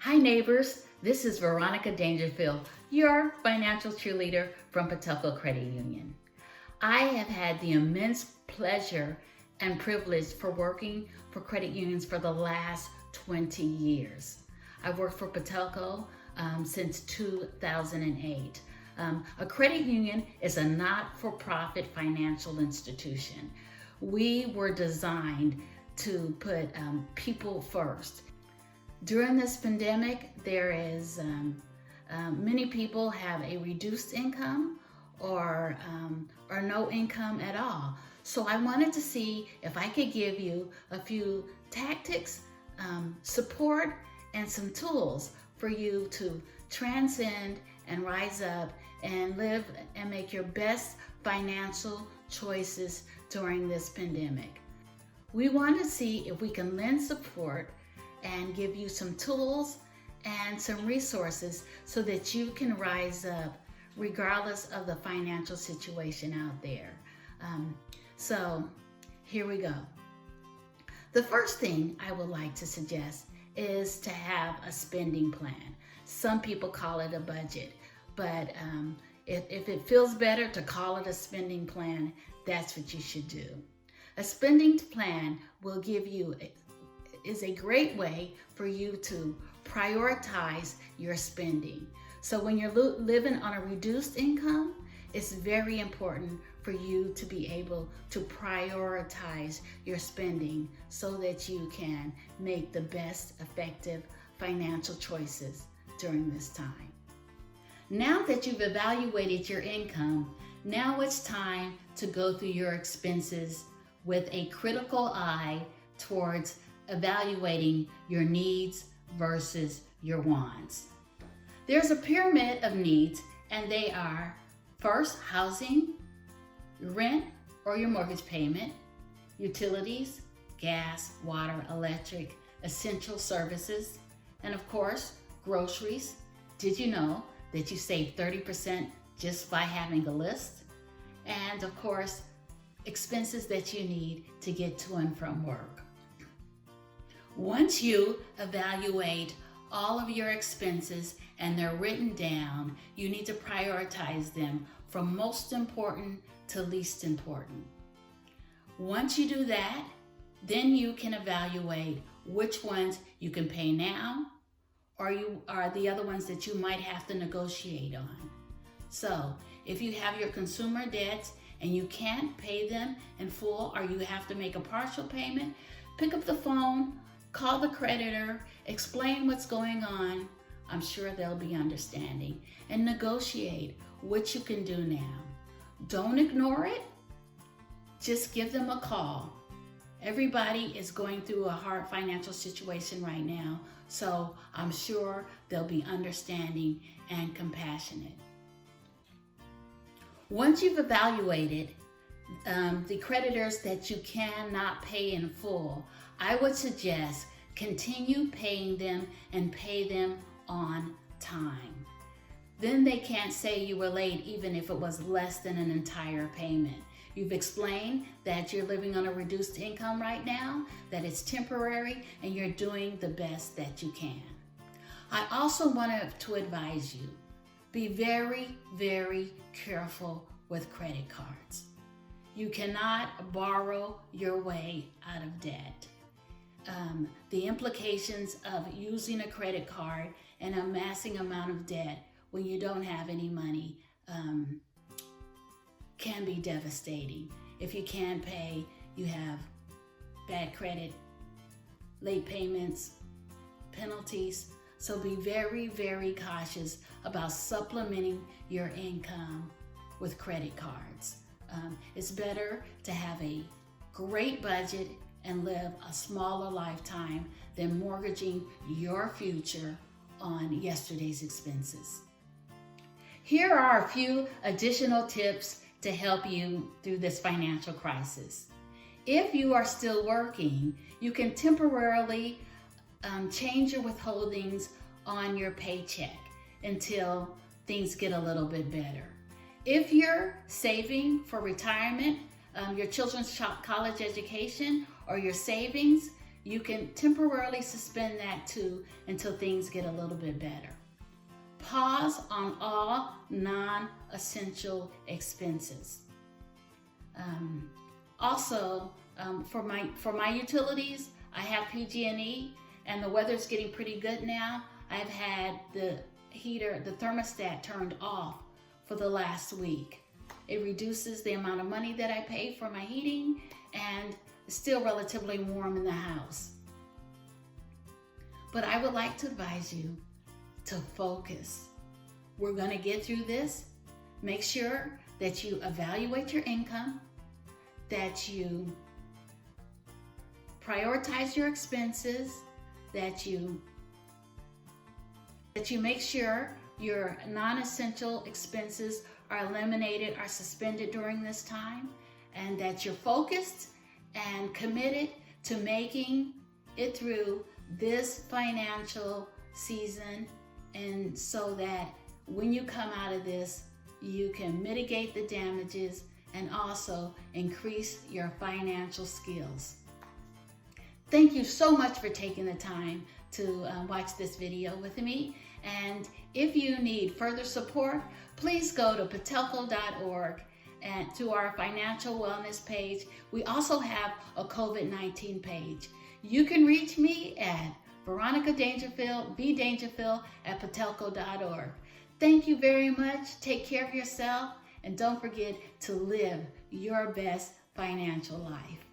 Hi neighbors, this is Veronica Dangerfield, your financial cheerleader from Patelco Credit Union. I have had the immense pleasure and privilege for working for credit unions for the last 20 years. I've worked for Patelco since 2008. A credit union is a not-for-profit financial institution. We were designed to put people first. During this pandemic, many people have a reduced income or no income at all. So I wanted to see if I could give you a few tactics, support, and some tools for you to transcend and rise up and live and make your best financial choices during this pandemic. We want to see if we can lend support and give you some tools and some resources so that you can rise up regardless of the financial situation out there. So here we go. The first thing I would like to suggest is to have a spending plan. Some people call it a budget, but if it feels better to call it a spending plan, that's what you should do. A spending plan will give you is a great way for you to prioritize your spending. So when you're living on a reduced income, it's very important for you to be able to prioritize your spending so that you can make the best effective financial choices during this time. Now that you've evaluated your income, now it's time to go through your expenses with a critical eye towards evaluating your needs versus your wants. There's a pyramid of needs, and they are first, housing, rent or your mortgage payment, utilities, gas, water, electric, essential services, and of course, groceries. Did you know that you save 30% just by having a list? And of course, expenses that you need to get to and from work. Once you evaluate all of your expenses and they're written down, you need to prioritize them from most important to least important. Once you do that, then you can evaluate which ones you can pay now or the other ones that you might have to negotiate on. So if you have your consumer debts and you can't pay them in full or you have to make a partial payment, pick up the phone, call the creditor, explain what's going on. I'm sure they'll be understanding, and negotiate what you can do now. Don't ignore it. Just give them a call. Everybody is going through a hard financial situation right now, so I'm sure they'll be understanding and compassionate. Once you've evaluated the creditors that you cannot pay in full, I would suggest continue paying them and pay them on time. Then they can't say you were late even if it was less than an entire payment. You've explained that you're living on a reduced income right now, that it's temporary, and you're doing the best that you can. I also wanted to advise you, be very, very careful with credit cards. You cannot borrow your way out of debt. The implications of using a credit card and amassing amount of debt when you don't have any money can be devastating. If you can't pay, you have bad credit, late payments, penalties. So be very, very cautious about supplementing your income with credit cards. It's better to have a great budget and live a smaller lifetime than mortgaging your future on yesterday's expenses. Here are a few additional tips to help you through this financial crisis. If you are still working, you can temporarily change your withholdings on your paycheck until things get a little bit better. If you're saving for retirement, your children's college education, or your savings, you can temporarily suspend that too until things get a little bit better. Pause on all non-essential expenses. Also, for my utilities, I have PG&E, and the weather's getting pretty good now. I've had the thermostat turned off for the last week. It reduces the amount of money that I pay for my heating, and it's still relatively warm in the house. But I would like to advise you to focus. We're going to get through this. Make sure that you evaluate your income, that you prioritize your expenses, that you make sure your non-essential expenses are eliminated, are suspended during this time, and that you're focused and committed to making it through this financial season, and so that when you come out of this, you can mitigate the damages and also increase your financial skills. Thank you so much for taking the time to watch this video with me. And if you need further support, please go to patelco.org and to our financial wellness page. We also have a COVID-19 page. You can reach me at Veronica Dangerfield, at patelco.org. Thank you very much. Take care of yourself, and don't forget to live your best financial life.